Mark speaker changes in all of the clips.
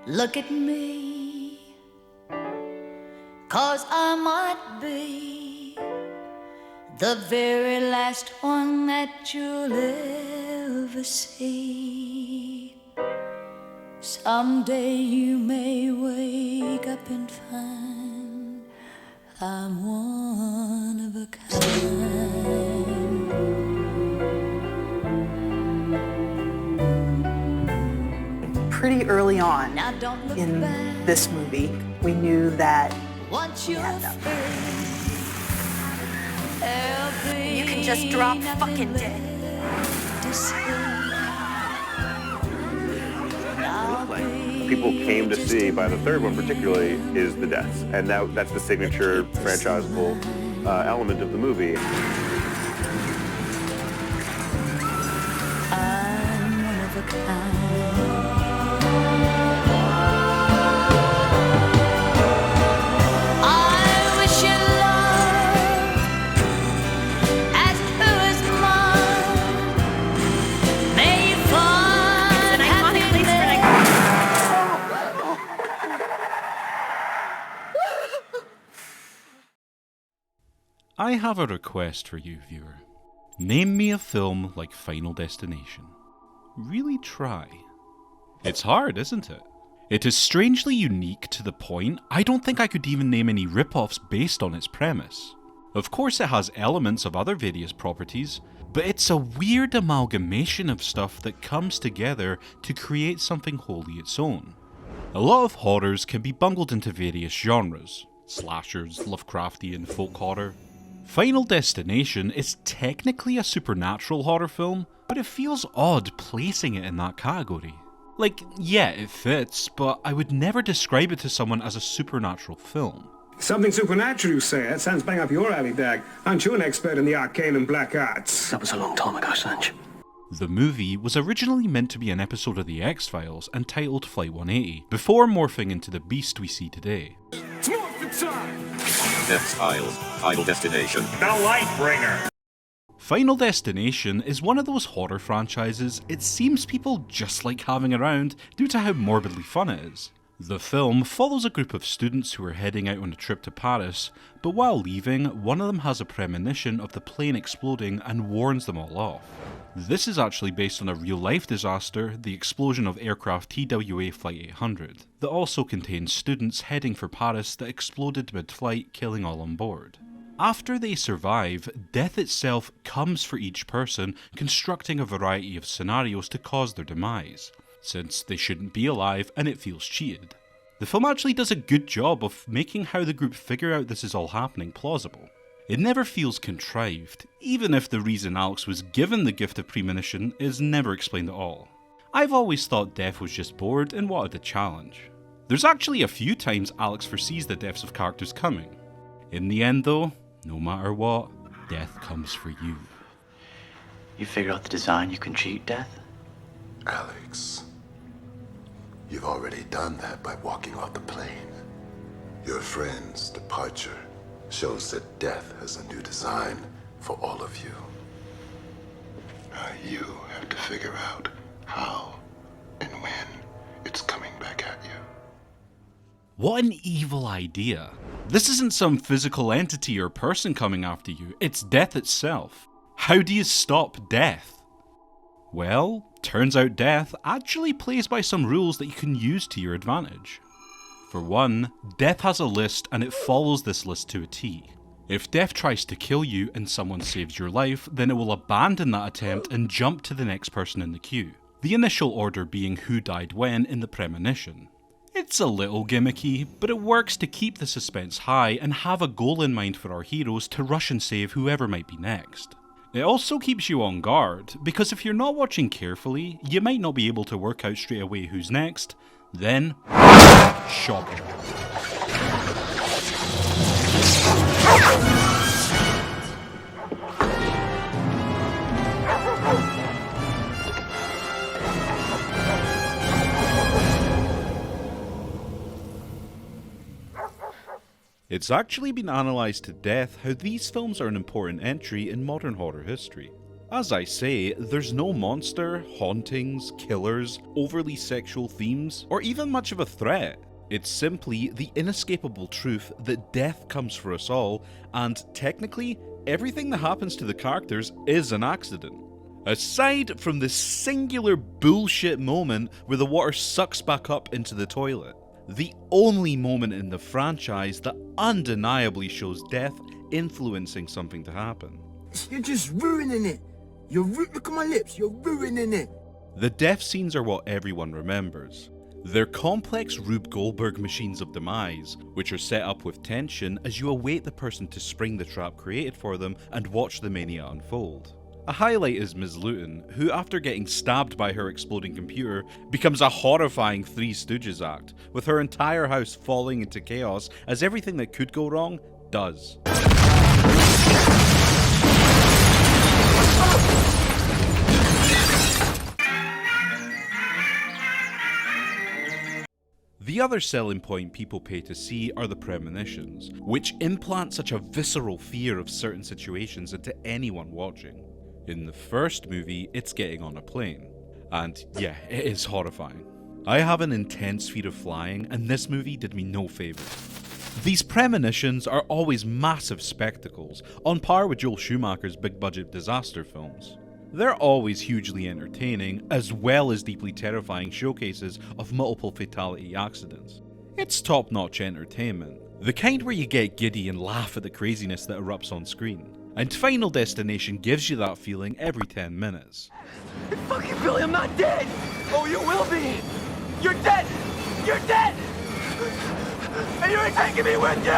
Speaker 1: Look at me, 'cause I might be the very last one that you'll ever see. Someday you may wake up and find I'm one of a kind.
Speaker 2: Pretty early on
Speaker 1: Now don't look
Speaker 2: in
Speaker 1: back.
Speaker 2: this movie, we knew that
Speaker 1: Once
Speaker 2: we
Speaker 1: you're
Speaker 2: had them.
Speaker 1: free, there'll be
Speaker 2: You can just drop
Speaker 1: nothing
Speaker 2: fucking dead.
Speaker 1: left to say.
Speaker 3: People came to see, by the third one particularly, is the deaths. And that's the signature franchisable element of the movie.
Speaker 1: I'm one of a kind. I wish you love as true as mine. May you find happiness.
Speaker 4: I have a request for you, viewer. Name me a film like Final Destination. Really try. It's hard, isn't it? It is strangely unique to the point I don't think I could even name any rip-offs based on its premise. Of course it has elements of other various properties, but it's a weird amalgamation of stuff that comes together to create something wholly its own. A lot of horrors can be bungled into various genres: slashers, Lovecraftian, folk horror. Final Destination is technically a supernatural horror film, but it feels odd placing it in that category. Like, yeah, it fits, but I would never describe it to someone as a supernatural film.
Speaker 5: Something supernatural, you say? That sounds bang up your alley, Dag. Aren't you an expert in the arcane and black arts?
Speaker 6: That was a long time ago, Sanch.
Speaker 4: The movie was originally meant to be an episode of The X-Files entitled Flight 180, before morphing into the beast we see today.
Speaker 5: It's morphin' time!
Speaker 7: X-Files, Final Destination.
Speaker 5: The Lightbringer!
Speaker 4: Final Destination is one of those horror franchises it seems people just like having around due to how morbidly fun it is. The film follows a group of students who are heading out on a trip to Paris, but while leaving, one of them has a premonition of the plane exploding and warns them all off. This is actually based on a real-life disaster, the explosion of aircraft TWA Flight 800, that also contains students heading for Paris that exploded mid-flight, killing all on board. After they survive, death itself comes for each person, constructing a variety of scenarios to cause their demise, since they shouldn't be alive and it feels cheated. The film actually does a good job of making how the group figure out this is all happening plausible. It never feels contrived, even if the reason Alex was given the gift of premonition is never explained at all. I've always thought Death was just bored and wanted a challenge. There's actually a few times Alex foresees the deaths of characters coming. In the end though, no matter what, death comes for you.
Speaker 6: You figured out the design you can cheat death?
Speaker 8: Alex, you've already done that by walking off the plane. Your friend's departure shows that death has a new design for all of you. Now you have to figure out how and when it's coming back at you.
Speaker 4: What an evil idea. This isn't some physical entity or person coming after you, it's death itself. How do you stop death? Well, turns out death actually plays by some rules that you can use to your advantage. For one, death has a list and it follows this list to a T. If death tries to kill you and someone saves your life, then it will abandon that attempt and jump to the next person in the queue. The initial order being who died when in the premonition. It's a little gimmicky, but it works to keep the suspense high and have a goal in mind for our heroes to rush and save whoever might be next. It also keeps you on guard, because if you're not watching carefully, you might not be able to work out straight away who's next, then shocker. It's actually been analysed to death how these films are an important entry in modern horror history. As I say, there's no monster, hauntings, killers, overly sexual themes, or even much of a threat. It's simply the inescapable truth that death comes for us all, and technically, everything that happens to the characters is an accident. Aside from this singular bullshit moment where the water sucks back up into the toilet, the only moment in the franchise that undeniably shows death influencing something to happen.
Speaker 9: You're just ruining it. Look at my lips, you're ruining it.
Speaker 4: The death scenes are what everyone remembers. They're complex Rube Goldberg machines of demise, which are set up with tension as you await the person to spring the trap created for them and watch the mania unfold. A highlight is Ms. Luton, who after getting stabbed by her exploding computer, becomes a horrifying Three Stooges act, with her entire house falling into chaos as everything that could go wrong does. The other selling point people pay to see are the premonitions, which implant such a visceral fear of certain situations into anyone watching. In the first movie, it's getting on a plane. And yeah, it is horrifying. I have an intense fear of flying, and this movie did me no favours. These premonitions are always massive spectacles, on par with Joel Schumacher's big-budget disaster films. They're always hugely entertaining, as well as deeply terrifying showcases of multiple fatality accidents. It's top-notch entertainment, the kind where you get giddy and laugh at the craziness that erupts on screen. And Final Destination gives you that feeling every 10 minutes.
Speaker 9: Fucking Billy, I'm not dead! Oh, you will be! You're dead! You're dead! And you ain't taking me with you!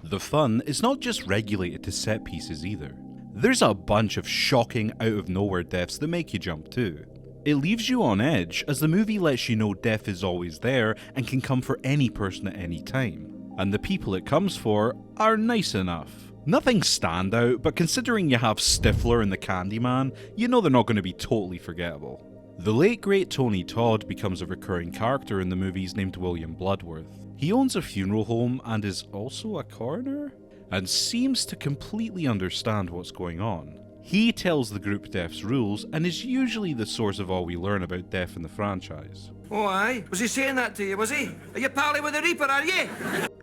Speaker 4: The fun is not just regulated to set pieces either. There's a bunch of shocking out-of-nowhere deaths that make you jump too. It leaves you on edge as the movie lets you know death is always there and can come for any person at any time. And the people it comes for are nice enough. Nothing standout, but considering you have Stifler and the Candyman, you know they're not going to be totally forgettable. The late great Tony Todd becomes a recurring character in the movies named William Bloodworth. He owns a funeral home and is also a coroner? And seems to completely understand what's going on. He tells the group death's rules and is usually the source of all we learn about death in the franchise.
Speaker 9: Oh, aye? Was he saying that to you, was he? Are you pally with the Reaper, are you?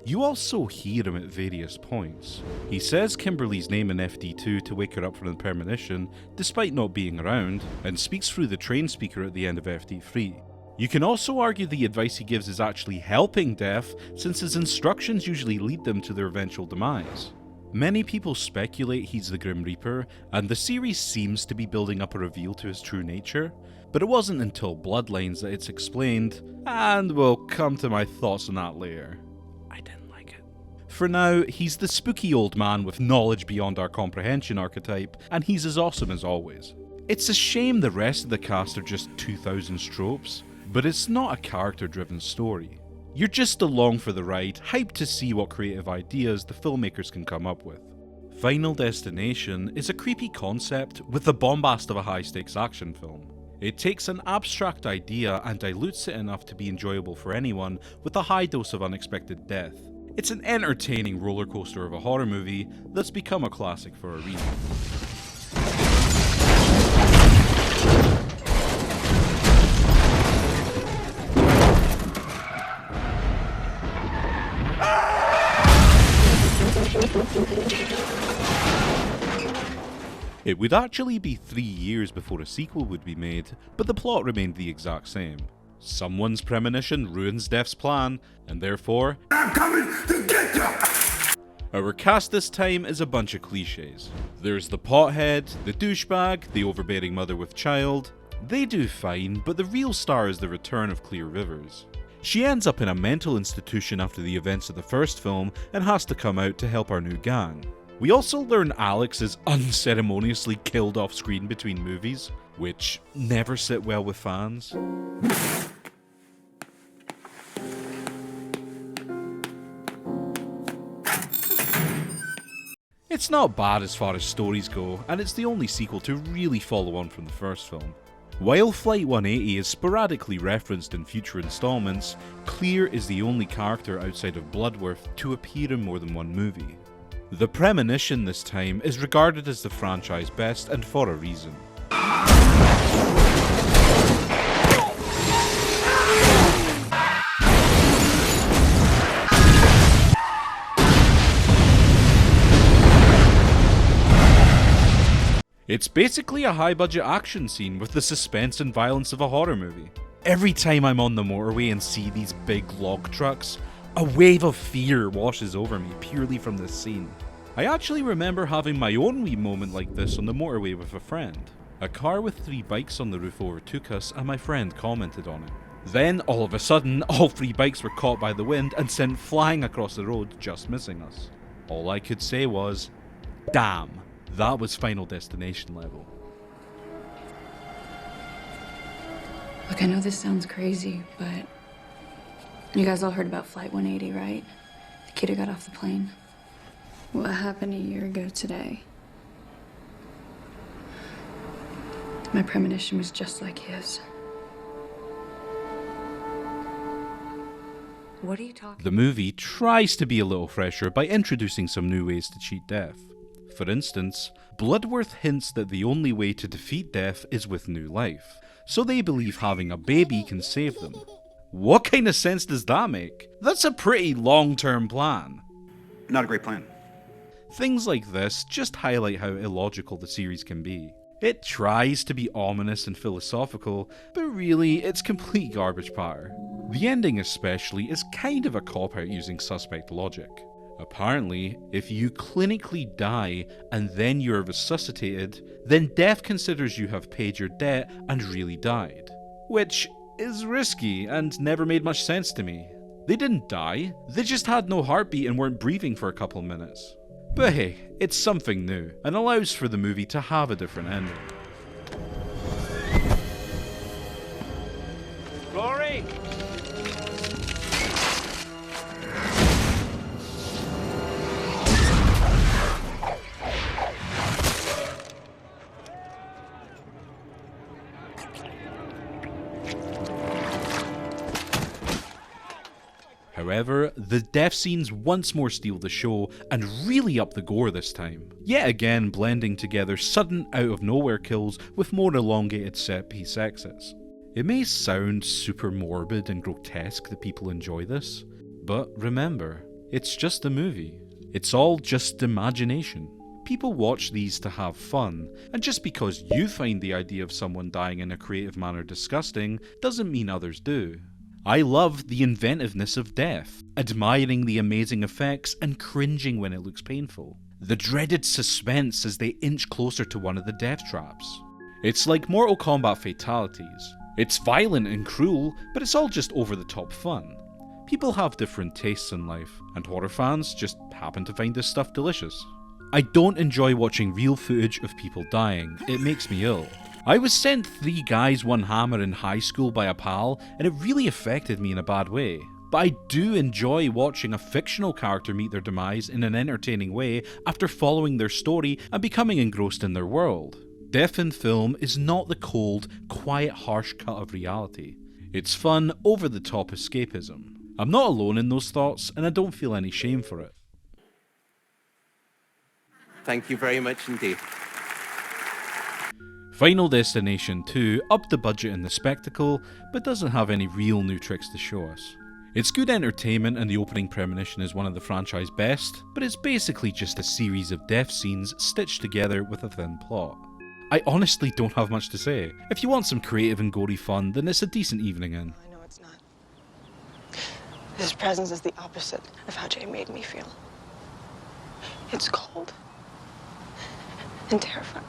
Speaker 4: You also hear him at various points. He says Kimberly's name in FD2 to wake her up from the premonition, despite not being around, and speaks through the train speaker at the end of FD3. You can also argue the advice he gives is actually helping Death, since his instructions usually lead them to their eventual demise. Many people speculate he's the Grim Reaper, and the series seems to be building up a reveal to his true nature, but it wasn't until Bloodlines that it's explained, and we'll come to my thoughts on that later. I didn't like it. For now, he's the spooky old man with knowledge beyond our comprehension archetype, and he's as awesome as always. It's a shame the rest of the cast are just 2000s tropes, but it's not a character-driven story. You're just along for the ride, hyped to see what creative ideas the filmmakers can come up with. Final Destination is a creepy concept with the bombast of a high-stakes action film. It takes an abstract idea and dilutes it enough to be enjoyable for anyone with a high dose of unexpected death. It's an entertaining roller coaster of a horror movie that's become a classic for a reason. It would actually be 3 years before a sequel would be made, but the plot remained the exact same. Someone's premonition ruins Death's plan, and therefore,
Speaker 5: I'm coming to get you!
Speaker 4: our cast this time is a bunch of cliches. There's the pothead, the douchebag, the overbearing mother with child. They do fine, but the real star is the return of Clear Rivers. She ends up in a mental institution after the events of the first film and has to come out to help our new gang. We also learn Alex is unceremoniously killed off screen between movies, which never sit well with fans. It's not bad as far as stories go, and it's the only sequel to really follow on from the first film. While Flight 180 is sporadically referenced in future installments, Clear is the only character outside of Bloodworth to appear in more than one movie. The Premonition this time is regarded as the franchise best, and for a reason. It's basically a high-budget action scene with the suspense and violence of a horror movie. Every time I'm on the motorway and see these big log trucks, a wave of fear washes over me purely from this scene. I actually remember having my own wee moment like this on the motorway with a friend. A car with 3 bikes on the roof overtook us and my friend commented on it. Then, all of a sudden, all 3 bikes were caught by the wind and sent flying across the road, just missing us. All I could say was, damn. That was Final Destination level.
Speaker 10: Look, I know this sounds crazy, but you guys all heard about Flight 180, right? The kid who got off the plane. What happened a year ago today? My premonition was just like his. What are you talking?
Speaker 4: The movie tries to be a little fresher by introducing some new ways to cheat death. For instance, Bloodworth hints that the only way to defeat death is with new life, so they believe having a baby can save them. What kind of sense does that make? That's a pretty long-term plan.
Speaker 11: Not a great plan.
Speaker 4: Things like this just highlight how illogical the series can be. It tries to be ominous and philosophical, but really it's complete garbage patter. The ending especially is kind of a cop-out using suspect logic. Apparently, if you clinically die and then you're resuscitated, then death considers you have paid your debt and really died. Which is risky and never made much sense to me. They didn't die, they just had no heartbeat and weren't breathing for a couple minutes. But hey, it's something new, and allows for the movie to have a different ending.
Speaker 9: Rory!
Speaker 4: However, the death scenes once more steal the show and really up the gore this time. Yet again blending together sudden out-of-nowhere kills with more elongated set-piece exits. It may sound super morbid and grotesque that people enjoy this, but remember, it's just a movie. It's all just imagination. People watch these to have fun, and just because you find the idea of someone dying in a creative manner disgusting doesn't mean others do. I love the inventiveness of death, admiring the amazing effects and cringing when it looks painful. The dreaded suspense as they inch closer to one of the death traps. It's like Mortal Kombat fatalities. It's violent and cruel, but it's all just over-the-top fun. People have different tastes in life, and horror fans just happen to find this stuff delicious. I don't enjoy watching real footage of people dying, it makes me ill. I was sent 3 guys 1 hammer in high school by a pal, and it really affected me in a bad way. But I do enjoy watching a fictional character meet their demise in an entertaining way after following their story and becoming engrossed in their world. Death in film is not the cold, quiet, harsh cut of reality. It's fun, over-the-top escapism. I'm not alone in those thoughts, and I don't feel any shame for it.
Speaker 12: Thank you very much indeed.
Speaker 4: Final Destination 2 upped the budget and the spectacle, but doesn't have any real new tricks to show us. It's good entertainment and the opening premonition is one of the franchise's best, but it's basically just a series of death scenes stitched together with a thin plot. I honestly don't have much to say. If you want some creative and gory fun, then it's a decent evening in.
Speaker 13: I know it's not. His presence is the opposite of how Jay made me feel. It's cold and terrifying.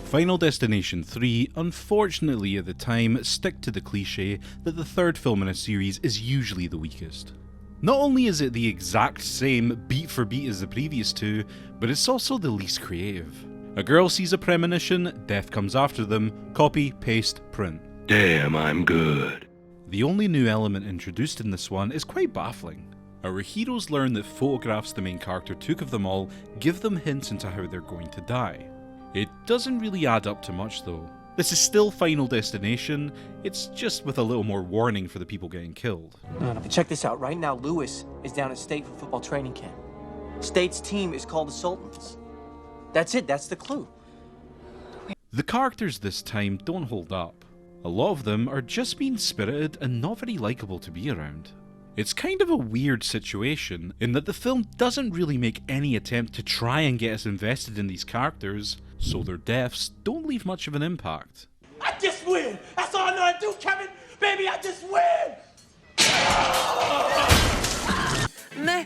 Speaker 4: Final Destination 3, unfortunately at the time, stick to the cliche that the third film in a series is usually the weakest. Not only is it the exact same beat for beat as the previous 2, but it's also the least creative. A girl sees a premonition, death comes after them, copy, paste, print.
Speaker 7: Damn, I'm good.
Speaker 4: The only new element introduced in this one is quite baffling. Our heroes learn that photographs the main character took of them all give them hints into how they're going to die. It doesn't really add up to much though. This is still Final Destination, it's just with a little more warning for the people getting killed.
Speaker 9: No, but check this out. Right now, Lewis is down at State for football training camp. State's team is called the Sultans. That's it, that's the clue.
Speaker 4: The characters this time don't hold up. A lot of them are just mean-spirited and not very likeable to be around. It's kind of a weird situation in that the film doesn't really make any attempt to try and get us invested in these characters, so their deaths don't leave much of an impact.
Speaker 9: I just win! That's all I know how to do, Kevin! Baby, I just win!
Speaker 1: Meh.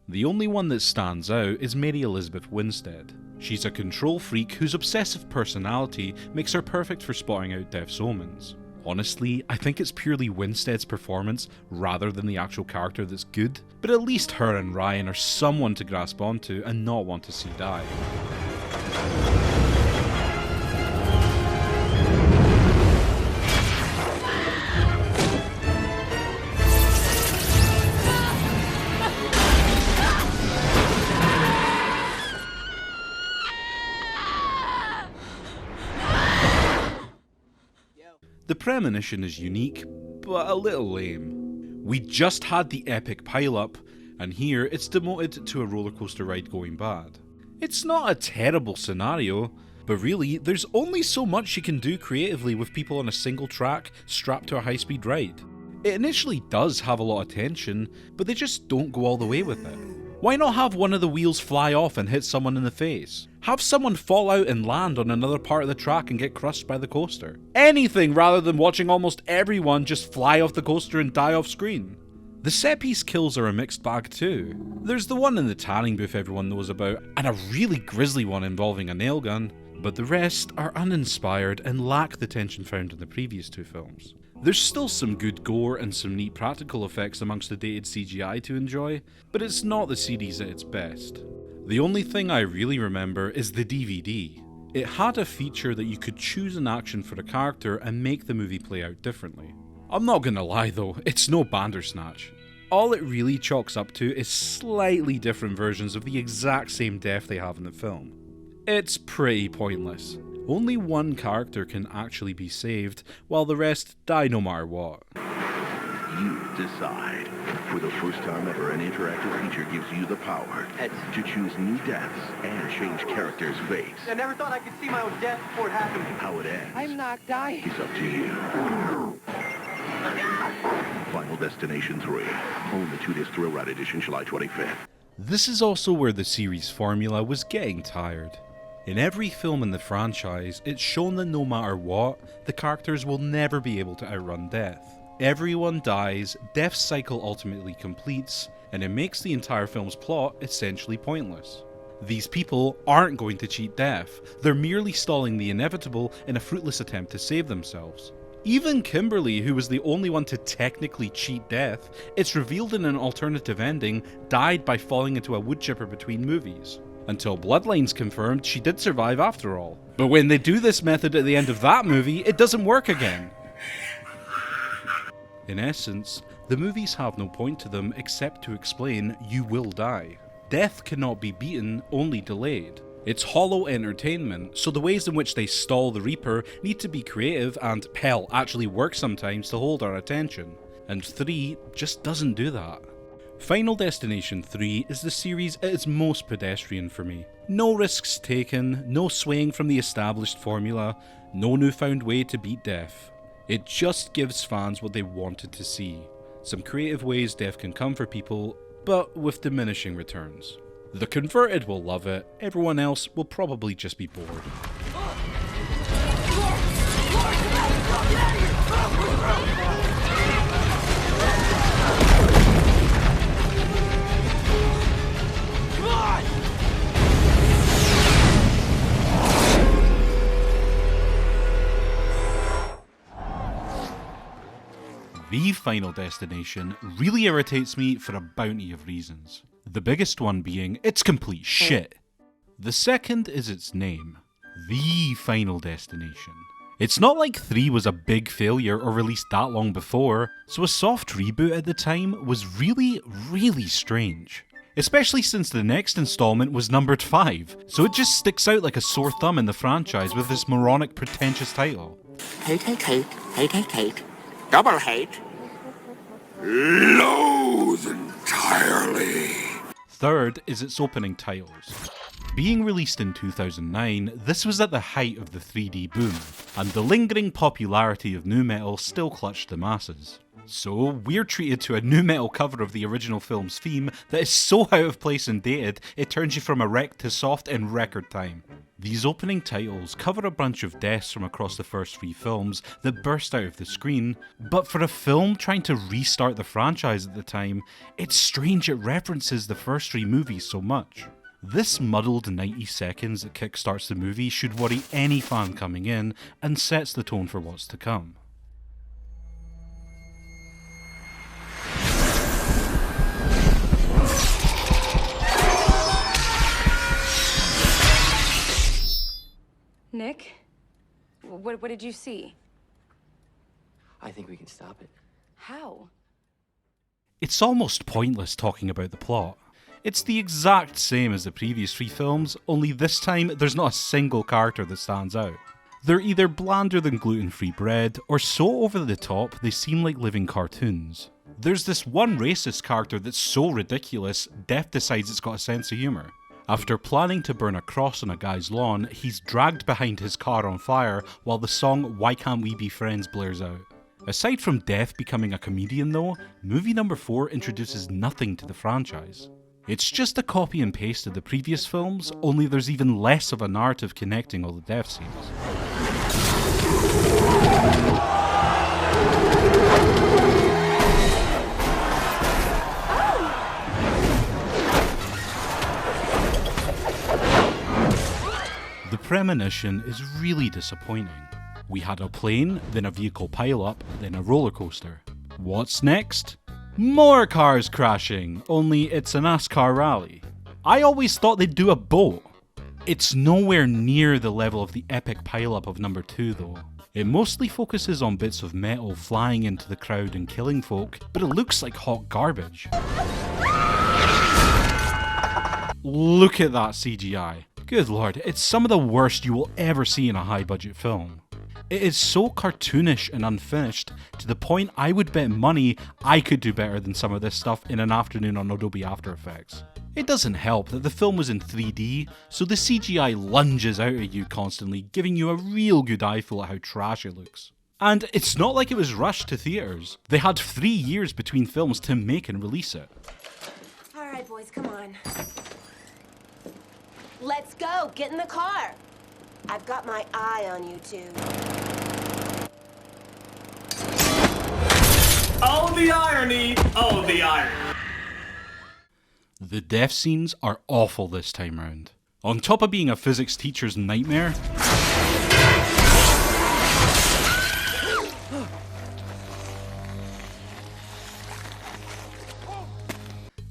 Speaker 4: The only one that stands out is Mary Elizabeth Winstead. She's a control freak whose obsessive personality makes her perfect for spotting out death's omens. Honestly, I think it's purely Winstead's performance rather than the actual character that's good, but at least her and Ryan are someone to grasp onto and not want to see die. The premonition is unique, but a little lame. We just had the epic pile-up, and here it's demoted to a rollercoaster ride going bad. It's not a terrible scenario, but really, there's only so much you can do creatively with people on a single track strapped to a high-speed ride. It initially does have a lot of tension, but they just don't go all the way with it. Why not have one of the wheels fly off and hit someone in the face? Have someone fall out and land on another part of the track and get crushed by the coaster? Anything rather than watching almost everyone just fly off the coaster and die off screen. The set piece kills are a mixed bag too. There's the one in the tanning booth everyone knows about, and a really grisly one involving a nail gun, but the rest are uninspired and lack the tension found in the previous two films. There's still some good gore and some neat practical effects amongst the dated CGI to enjoy, but it's not the series at its best. The only thing I really remember is the DVD. It had a feature that you could choose an action for a character and make the movie play out differently. I'm not gonna lie though, it's no Bandersnatch. All it really chalks up to is slightly different versions of the exact same death they have in the film. It's pretty pointless. Only one character can actually be saved, while the rest die no matter what.
Speaker 11: You decide. For the first time ever, an interactive feature gives you the power to choose new deaths and change characters' fates.
Speaker 9: I never thought I could see my own death before it happened.
Speaker 11: How it ends
Speaker 9: I'm not dying.
Speaker 11: is up to you. Final Destination 3. Own the 2-disc Thrill Ride Edition, July 25th.
Speaker 4: This is also where the series formula was getting tired. In every film in the franchise, it's shown that no matter what, the characters will never be able to outrun death. Everyone dies, death's cycle ultimately completes, and it makes the entire film's plot essentially pointless. These people aren't going to cheat death, they're merely stalling the inevitable in a fruitless attempt to save themselves. Even Kimberly, who was the only one to technically cheat death, it's revealed in an alternative ending, died by falling into a wood chipper between movies. Until Bloodlines confirmed she did survive after all. But when they do this method at the end of that movie, it doesn't work again. In essence, the movies have no point to them except to explain you will die. Death cannot be beaten, only delayed. It's hollow entertainment, so the ways in which they stall the Reaper need to be creative and, hell, actually work sometimes to hold our attention. And 3 just doesn't do that. Final Destination 3 is the series at its most pedestrian for me. No risks taken, no swaying from the established formula, no newfound way to beat death. It just gives fans what they wanted to see. Some creative ways death can come for people, but with diminishing returns. The converted will love it, everyone else will probably just be bored. The Final Destination really irritates me for a bounty of reasons. The biggest one being, it's complete shit. The second is its name, The Final Destination. It's not like 3 was a big failure or released that long before, so a soft reboot at the time was really, really strange. Especially since the next installment was numbered 5, so it just sticks out like a sore thumb in the franchise with this moronic, pretentious title.
Speaker 14: Hate, hate, hate, hate, hate, hate, double hate.
Speaker 11: Loathe entirely.
Speaker 4: Third is its opening titles. Being released in 2009, this was at the height of the 3D boom, and the lingering popularity of nu metal still clutched the masses. So we're treated to a nu metal cover of the original film's theme that is so out of place and dated, it turns you from erect to soft in record time. These opening titles cover a bunch of deaths from across the first 3 films that burst out of the screen, but for a film trying to restart the franchise at the time, it's strange it references the first 3 movies so much. This muddled 90 seconds that kickstarts the movie should worry any fan coming in and sets the tone for what's to come.
Speaker 10: Nick? What did you see?
Speaker 6: I think we can stop it.
Speaker 10: How?
Speaker 4: It's almost pointless talking about the plot. It's the exact same as the previous 3 films, only this time there's not a single character that stands out. They're either blander than gluten-free bread, or so over the top they seem like living cartoons. There's this one racist character that's so ridiculous, Death decides it's got a sense of humour. After planning to burn a cross on a guy's lawn, he's dragged behind his car on fire while the song Why Can't We Be Friends blares out. Aside from Death becoming a comedian though, movie number 4 introduces nothing to the franchise. It's just a copy and paste of the previous films, only there's even less of a narrative connecting all the death scenes. The premonition is really disappointing. We had a plane, then a vehicle pile-up, then a roller coaster. What's next? More cars crashing, only it's a NASCAR rally. I always thought they'd do a boat. It's nowhere near the level of the epic pile-up of number 2 though. It mostly focuses on bits of metal flying into the crowd and killing folk, but it looks like hot garbage. Look at that CGI. Good lord, it's some of the worst you will ever see in a high-budget film. It is so cartoonish and unfinished, to the point I would bet money I could do better than some of this stuff in an afternoon on Adobe After Effects. It doesn't help that the film was in 3D, so the CGI lunges out at you constantly, giving you a real good eyeful at how trash it looks. And it's not like it was rushed to theatres. They had 3 years between films to make and release it.
Speaker 15: Alright boys, come on. Let's go, get in the car. I've got my eye on you two.
Speaker 9: Oh, the irony! Oh, the irony!
Speaker 4: The death scenes are awful this time round. On top of being a physics teacher's nightmare,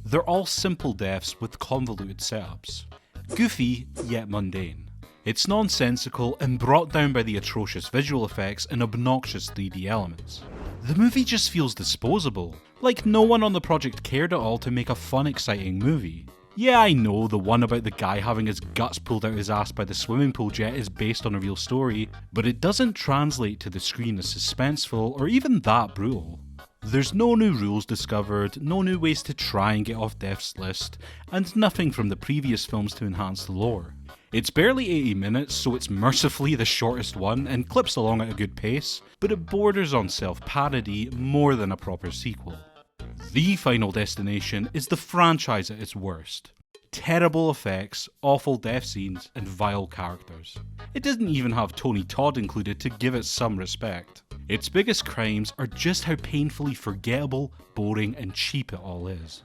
Speaker 4: they're all simple deaths with convoluted setups. Goofy, yet mundane. It's nonsensical and brought down by the atrocious visual effects and obnoxious 3D elements. The movie just feels disposable, like no one on the project cared at all to make a fun, exciting movie. Yeah, I know the one about the guy having his guts pulled out his ass by the swimming pool jet is based on a real story, but it doesn't translate to the screen as suspenseful or even that brutal. There's no new rules discovered, no new ways to try and get off Death's list, and nothing from the previous films to enhance the lore. It's barely 80 minutes, so it's mercifully the shortest one and clips along at a good pace, but it borders on self-parody more than a proper sequel. The Final Destination is the franchise at its worst. Terrible effects, awful death scenes, and vile characters. It doesn't even have Tony Todd included to give it some respect. Its biggest crimes are just how painfully forgettable, boring, and cheap it all is.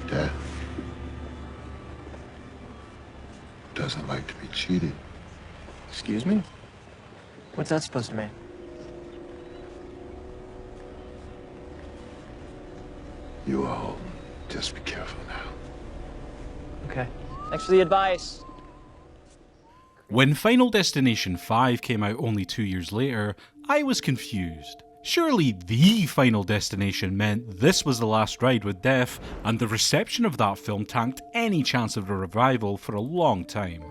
Speaker 8: Death doesn't like to be cheated.
Speaker 6: Excuse me? What's that supposed to mean?
Speaker 8: You are Holden. Just be careful now.
Speaker 6: Okay. Thanks for the advice.
Speaker 4: When Final Destination 5 came out only 2 years later, I was confused. Surely the Final Destination meant this was the last ride with death, and the reception of that film tanked any chance of a revival for a long time.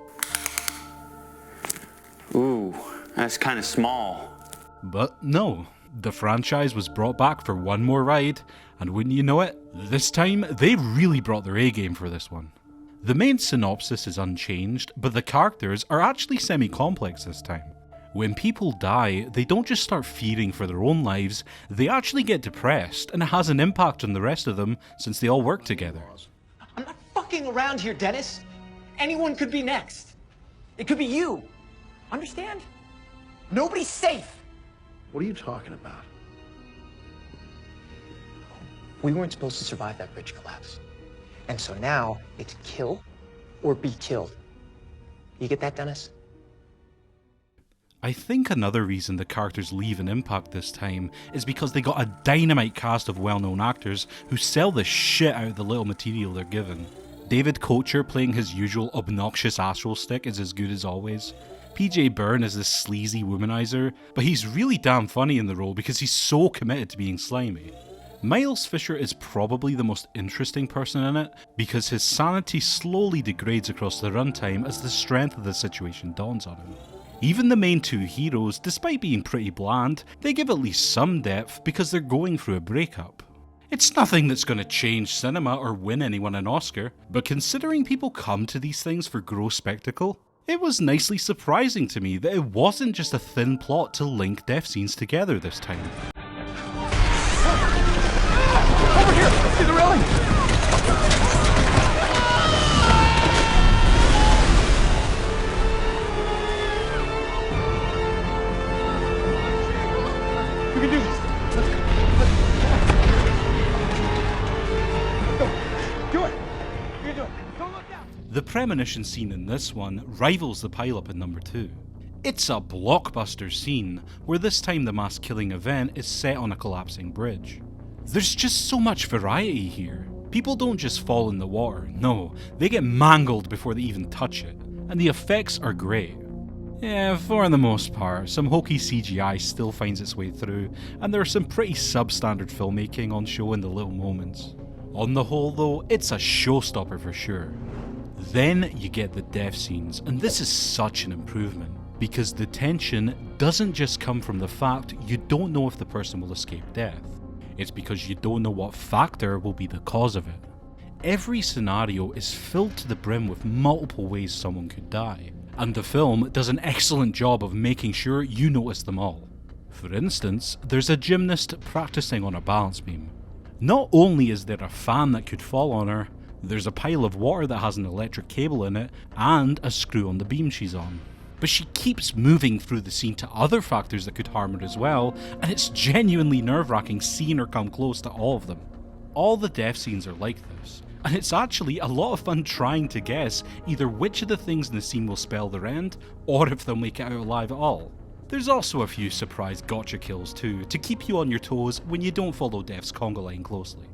Speaker 16: Ooh, that's kind of small.
Speaker 4: But no, the franchise was brought back for one more ride, and wouldn't you know it, this time they really brought their A-game for this one. The main synopsis is unchanged, but the characters are actually semi-complex this time. When people die, they don't just start fearing for their own lives, they actually get depressed, and it has an impact on the rest of them since they all work together.
Speaker 9: I'm not fucking around here, Dennis. Anyone could be next. It could be you. Understand? Nobody's safe.
Speaker 11: What are you talking about?
Speaker 9: We weren't supposed to survive that bridge collapse. And so now it's kill or be killed. You get that, Dennis?
Speaker 4: I think another reason the characters leave an impact this time is because they got a dynamite cast of well-known actors who sell the shit out of the little material they're given. David Kocher playing his usual obnoxious asshole stick is as good as always. PJ Byrne is this sleazy womanizer, but he's really damn funny in the role because he's so committed to being slimy. Miles Fisher is probably the most interesting person in it because his sanity slowly degrades across the runtime as the strength of the situation dawns on him. Even the main two heroes, despite being pretty bland, they give at least some depth because they're going through a breakup. It's nothing that's going to change cinema or win anyone an Oscar, but considering people come to these things for gross spectacle, it was nicely surprising to me that it wasn't just a thin plot to link death scenes together this time.
Speaker 9: Over here! See the railing! We can do this! Let's go! Do it! You can do it! Don't look down!
Speaker 4: The premonition scene in this one rivals the pileup in number 2. It's a blockbuster scene, where this time the mass killing event is set on a collapsing bridge. There's just so much variety here. People don't just fall in the water, no, they get mangled before they even touch it, and the effects are great. Yeah, for the most part, some hokey CGI still finds its way through, and there are some pretty substandard filmmaking on show in the little moments. On the whole though, it's a showstopper for sure. Then you get the death scenes, and this is such an improvement, because the tension doesn't just come from the fact you don't know if the person will escape death. It's because you don't know what factor will be the cause of it. Every scenario is filled to the brim with multiple ways someone could die, and the film does an excellent job of making sure you notice them all. For instance, there's a gymnast practicing on a balance beam. Not only is there a fan that could fall on her, there's a pile of water that has an electric cable in it, and a screw on the beam she's on. But she keeps moving through the scene to other factors that could harm her as well, and it's genuinely nerve-wracking seeing her come close to all of them. All the death scenes are like this, and it's actually a lot of fun trying to guess either which of the things in the scene will spell their end, or if they'll make it out alive at all. There's also a few surprise gotcha kills too, to keep you on your toes when you don't follow Death's conga line closely.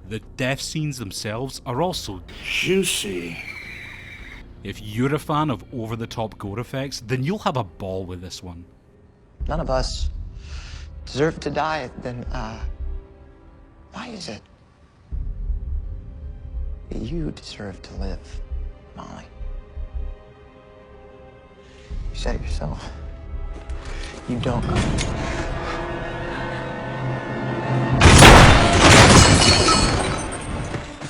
Speaker 4: The death scenes themselves are also juicy. If you're a fan of over-the-top gore effects, then you'll have a ball with this one.
Speaker 9: None of us deserve to die, then, why is it that you deserve to live, Molly? You said it yourself. You don't know.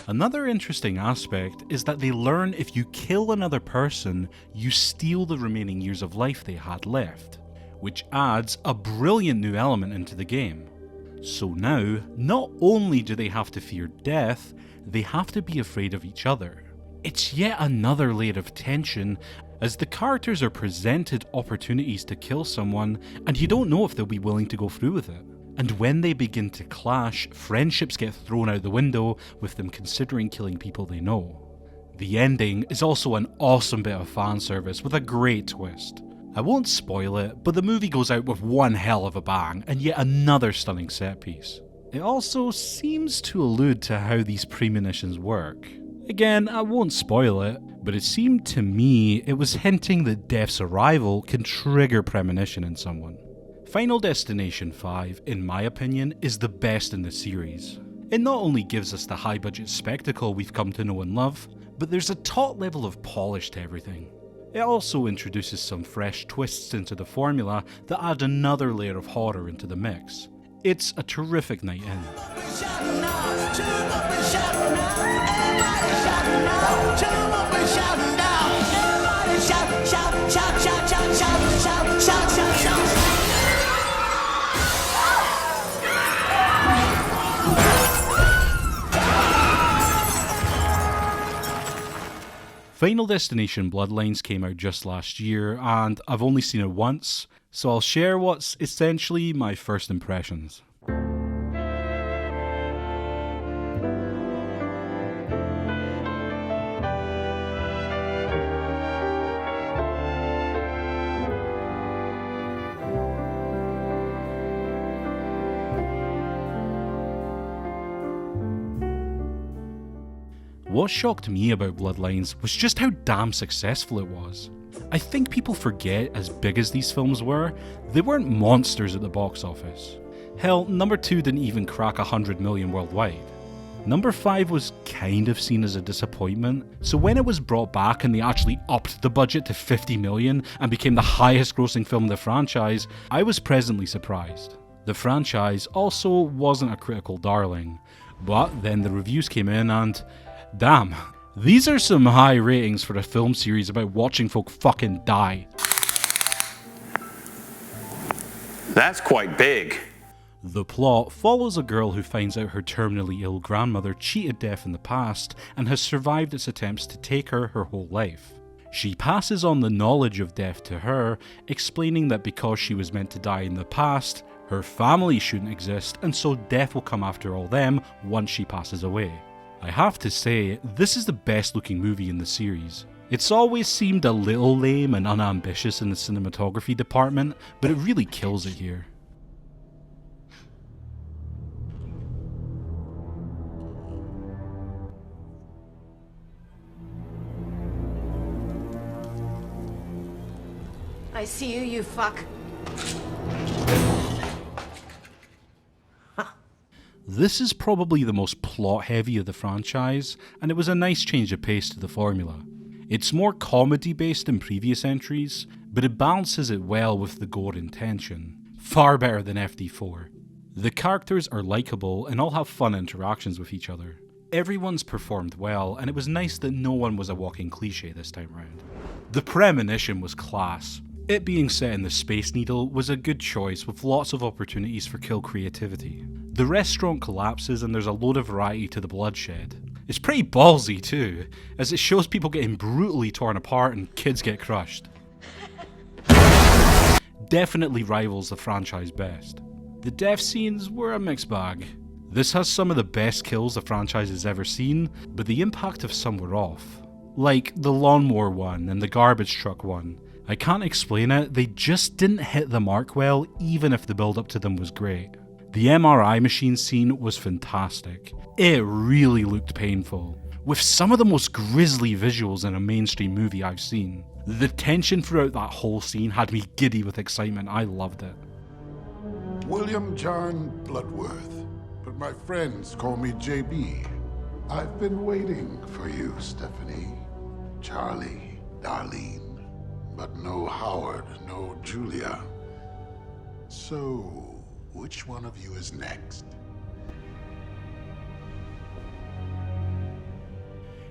Speaker 4: Another interesting aspect is that they learn if you kill another person, you steal the remaining years of life they had left, which adds a brilliant new element into the game. So now, not only do they have to fear death, they have to be afraid of each other. It's yet another layer of tension as the characters are presented opportunities to kill someone and you don't know if they'll be willing to go through with it. And when they begin to clash, friendships get thrown out the window with them considering killing people they know. The ending is also an awesome bit of fan service with a great twist. I won't spoil it, but the movie goes out with one hell of a bang and yet another stunning set piece. It also seems to allude to how these premonitions work. Again, I won't spoil it, but it seemed to me it was hinting that death's arrival can trigger premonition in someone. Final Destination 5, in my opinion, is the best in the series. It not only gives us the high budget spectacle we've come to know and love, but there's a top level of polish to everything. It also introduces some fresh twists into the formula that add another layer of horror into the mix. It's a terrific night in. Final Destination Bloodlines came out just last year, and I've only seen it once, so I'll share what's essentially my first impressions. What shocked me about Bloodlines was just how damn successful it was. I think people forget, as big as these films were, they weren't monsters at the box office. Hell, number 2 didn't even crack 100 million worldwide. Number 5 was kind of seen as a disappointment, so when it was brought back and they actually upped the budget to 50 million and became the highest grossing film in the franchise, I was pleasantly surprised. The franchise also wasn't a critical darling, but then the reviews came in and damn, these are some high ratings for a film series about watching folk fucking die.
Speaker 16: That's quite big.
Speaker 4: The plot follows a girl who finds out her terminally ill grandmother cheated death in the past and has survived its attempts to take her whole life. She passes on the knowledge of death to her, explaining that because she was meant to die in the past, her family shouldn't exist, and so death will come after all them once she passes away. I have to say, this is the best looking movie in the series. It's always seemed a little lame and unambitious in the cinematography department, but it really kills it here.
Speaker 15: I see you, you fuck.
Speaker 4: This is probably the most plot-heavy of the franchise, and it was a nice change of pace to the formula. It's more comedy-based than previous entries, but it balances it well with the gore intention. Far better than FD4. The characters are likeable and all have fun interactions with each other. Everyone's performed well, and it was nice that no one was a walking cliche this time round. The premonition was class. It being set in the Space Needle was a good choice with lots of opportunities for kill creativity. The restaurant collapses and there's a load of variety to the bloodshed. It's pretty ballsy too, as it shows people getting brutally torn apart and kids get crushed. Definitely rivals the franchise best. The death scenes were a mixed bag. This has some of the best kills the franchise has ever seen, but the impact of some were off. Like the lawnmower one and the garbage truck one. I can't explain it, they just didn't hit the mark well, even if the build up to them was great. The MRI machine scene was fantastic. It really looked painful, with some of the most grisly visuals in a mainstream movie I've seen. The tension throughout that whole scene had me giddy with excitement. I loved it.
Speaker 8: William John Bloodworth, but my friends call me JB. I've been waiting for you, Stephanie, Charlie, Darlene, but no Howard, no Julia. So, which one of you is next?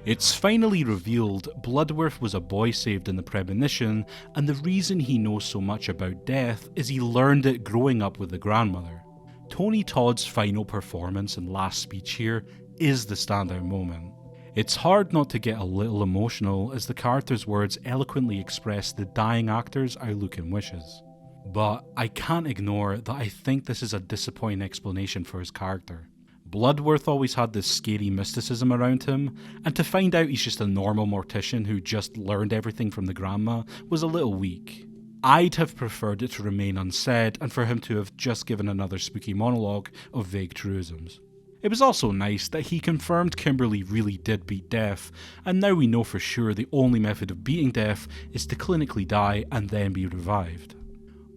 Speaker 4: It's finally revealed Bloodworth was a boy saved in the premonition, and the reason he knows so much about death is he learned it growing up with the grandmother. Tony Todd's final performance and last speech here is the standout moment. It's hard not to get a little emotional as the character's words eloquently express the dying actor's outlook and wishes. But I can't ignore that I think this is a disappointing explanation for his character. Bloodworth always had this scary mysticism around him, and to find out he's just a normal mortician who just learned everything from the grandma was a little weak. I'd have preferred it to remain unsaid and for him to have just given another spooky monologue of vague truisms. It was also nice that he confirmed Kimberly really did beat death, and now we know for sure the only method of beating death is to clinically die and then be revived.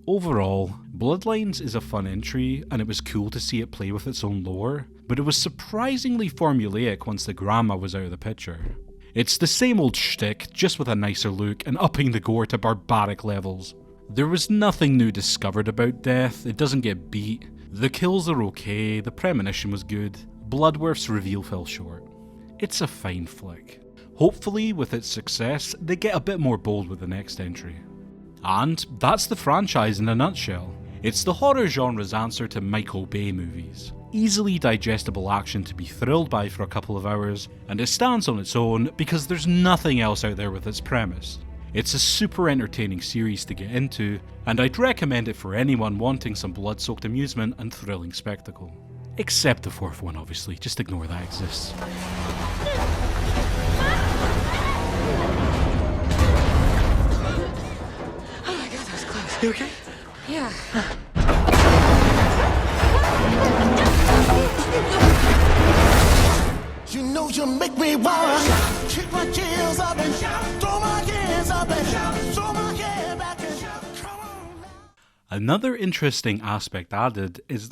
Speaker 4: Overall, Bloodlines is a fun entry, and it was cool to see it play with its own lore, but it was surprisingly formulaic once the grandma was out of the picture. It's the same old shtick, just with a nicer look and upping the gore to barbaric levels. There was nothing new discovered about death, it doesn't get beat, the kills are okay, the premonition was good, Bloodworth's reveal fell short. It's a fine flick. Hopefully, with its success, they get a bit more bold with the next entry. And that's the franchise in a nutshell. It's the horror genre's answer to Michael Bay movies. Easily digestible action to be thrilled by for a couple of hours, and it stands on its own because there's nothing else out there with its premise. It's a super entertaining series to get into, and I'd recommend it for anyone wanting some blood-soaked amusement and thrilling spectacle. Except the fourth one, obviously, just ignore that exists.
Speaker 9: Oh my god, that was close. You okay?
Speaker 10: Yeah.
Speaker 17: You know you make me wanna kick my heels up and throw my hands up and throw my hair back and come on.
Speaker 4: Another interesting aspect added is